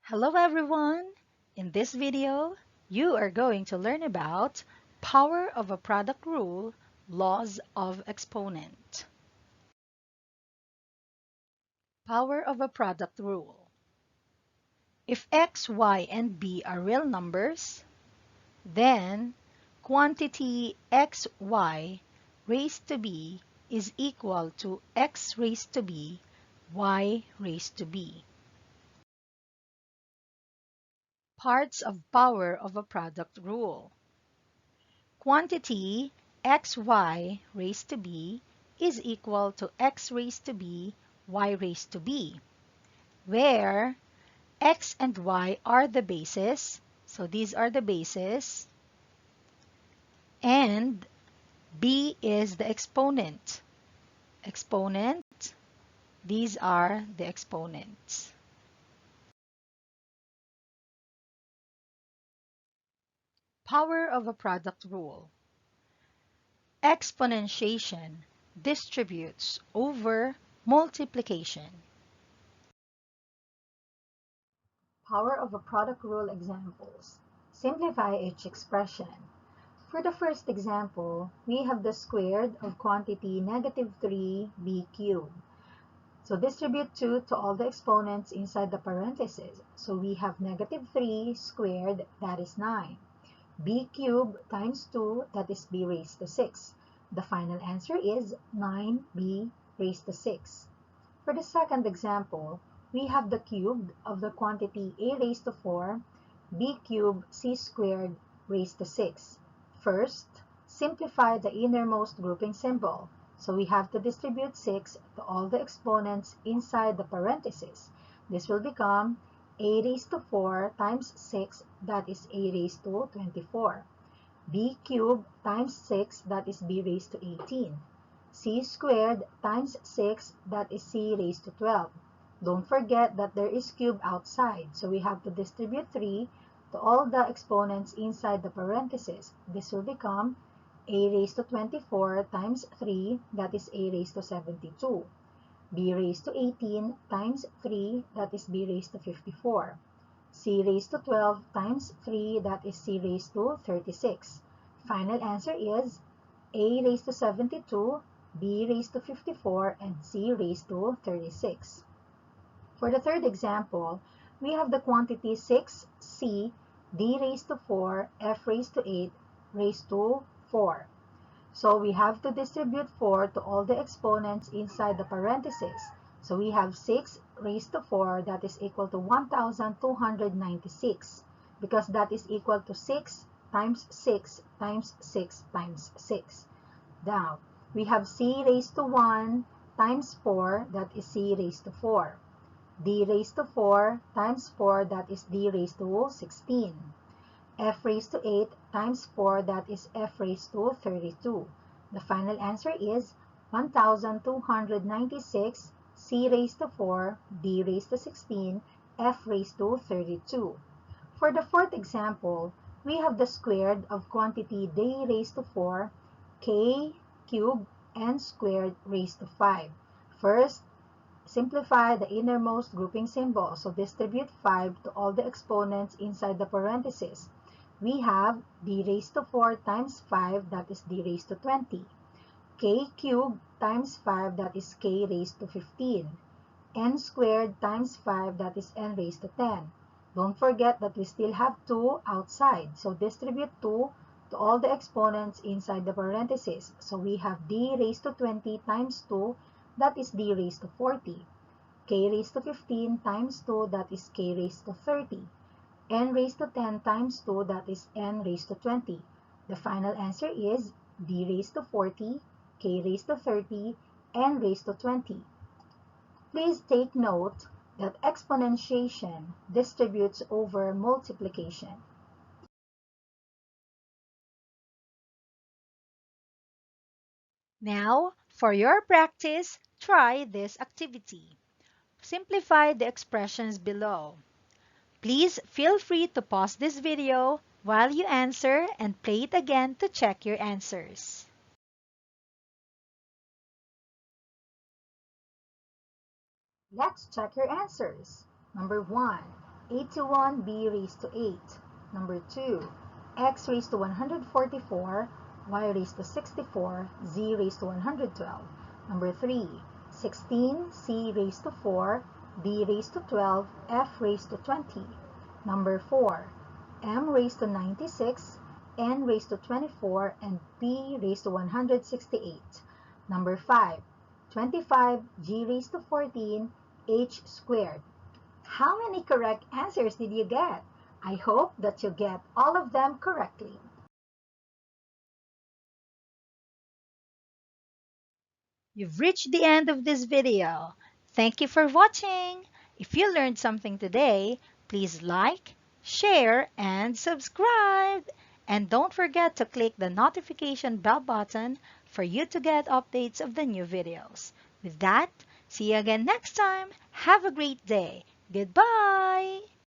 Hello everyone! In this video, you are going to learn about power of a product rule, laws of exponent. Power of a product rule. If x, y, and b are real numbers, then quantity xy raised to b is equal to x raised to b, y raised to b. Parts of power of a product rule. Quantity xy raised to b is equal to x raised to b, y raised to b, where x and y are the bases, so these are the bases, and b is the exponent. Exponent, these are the exponents. Power of a product rule. Exponentiation distributes over multiplication. Power of a product rule examples. Simplify each expression. For the first example, we have the squared of quantity -3b cubed. So distribute 2 to all the exponents inside the parentheses. So we have -3 squared, that is 9. B cubed times 2, that is b raised to 6. The final answer is 9b raised to 6. For the second example, we have the cubed of the quantity a raised to 4, b cubed c squared raised to 6. First, simplify the innermost grouping symbol. So we have to distribute 6 to all the exponents inside the parentheses. This will become a raised to 4 times 6, that is a raised to 24. B cubed times 6, that is b raised to 18. C squared times 6, that is c raised to 12. Don't forget that there is cube outside, so we have to distribute 3 to all the exponents inside the parentheses. This will become a raised to 24 times 3, that is a raised to 72. B raised to 18 times 3, that is b raised to 54. C raised to 12 times 3, that is c raised to 36. Final answer is a raised to 72, b raised to 54, and c raised to 36. For the third example, we have the quantity 6c, d raised to 4, f raised to 8, raised to 4. So we have to distribute 4 to all the exponents inside the parentheses. So we have 6 raised to 4, that is equal to 1,296, because that is equal to 6 times 6 times 6 times 6. Now, we have c raised to 1 times 4, that is c raised to 4. D raised to 4 times 4, that is d raised to 16. F raised to 8 times 4, that is f raised to 32. The final answer is 1,296, c raised to 4, d raised to 16, f raised to 32. For the fourth example, we have the squared of quantity d raised to 4, k cubed, n squared raised to 5. First, simplify the innermost grouping symbol. So distribute 5 to all the exponents inside the parentheses. We have d raised to 4 times 5, that is d raised to 20. K cubed times 5, that is k raised to 15. N squared times 5, that is n raised to 10. Don't forget that we still have 2 outside. So distribute 2 to all the exponents inside the parentheses. So we have d raised to 20 times 2, that is d raised to 40. K raised to 15 times 2, that is k raised to 30. N raised to 10 times 2, that is n raised to 20. The final answer is d raised to 40, k raised to 30, n raised to 20. Please take note that exponentiation distributes over multiplication. Now, for your practice, try this activity. Simplify the expressions below. Please feel free to pause this video while you answer and play it again to check your answers. Let's check your answers. Number 1. 81b raised to 8. Number 2, x raised to 144, y raised to 64, z raised to 112. Number 3, 16, c raised to 4, d raised to 12, f raised to 20. Number 4, m raised to 96, n raised to 24, and p raised to 168. Number 5, 25, g raised to 14, h squared. How many correct answers did you get? I hope that you get all of them correctly. You've reached the end of this video. Thank you for watching. If you learned something today, please like, share, and subscribe. And don't forget to click the notification bell button for you to get updates of the new videos. With that, see you again next time. Have a great day. Goodbye.